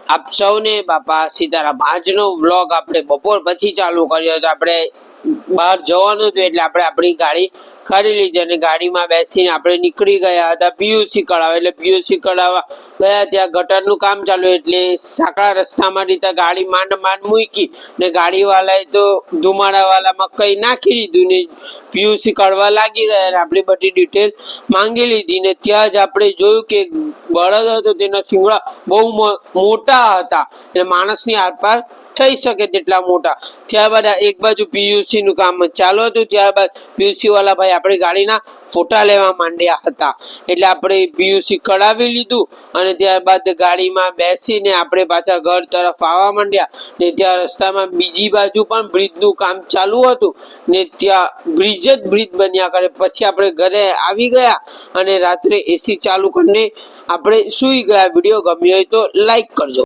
આપ સૌને બાપા સીતારામ। આજનો વ્લોગ આપણે બપોર પછી ચાલુ કર્યો હતો। આપણે બહાર જવાનું હતું એટલે આપણે આપણી ગાડી કાઢી લીધી અને ગાડીમાં બેસીને આપણે નીકળી ગયા હતા પીયુસી કઢાવવા। એટલે પીયુસી કઢાવવા ગયા ત્યાં ગટરનું કામ ચાલુ એટલે સાંકડા રસ્તામાં રીતે ગાડી માંડ મૂકી ને ગાડીવાળાએ તો ધુમાડાવાળામાં કંઈ નાખી દીધું ને પીયુસી કાઢવા લાગી ગયા અને આપણી બધી ડિટેલ માંગી લીધી ને ત્યાં જ આપણે જોયું કે બળદ હતો તેના શિંગડા બહુ મોટા હતા એટલે માણસની આરપાર થઈ શકે તેટલા મોટા। ત્યારબાદ એક બાજુ પીયુસી નું કામ ચાલુ હતું। ત્યારબાદ પીયુસી વાળા ભાઈ આપણી ગાડીના ફોટા લેવા માંડ્યા હતા એટલે આપણે પીયુસી કઢાવી લીધું અને ત્યારબાદ ગાડીમાં બેસીને આપણે પાછા ઘર તરફ આવવા માંડ્યા ને ત્યાં રસ્તામાં બીજી બાજુ પણ બ્રિજનું કામ ચાલુ હતું ને ત્યાં બ્રિજ બન્યા કરે। પછી આપણે ઘરે આવી ગયા અને રાત્રે એસી ચાલુ કરીને આપણે સૂઈ ગયા। વિડીયો ગમ્યો હોય તો લાઈક કરજો।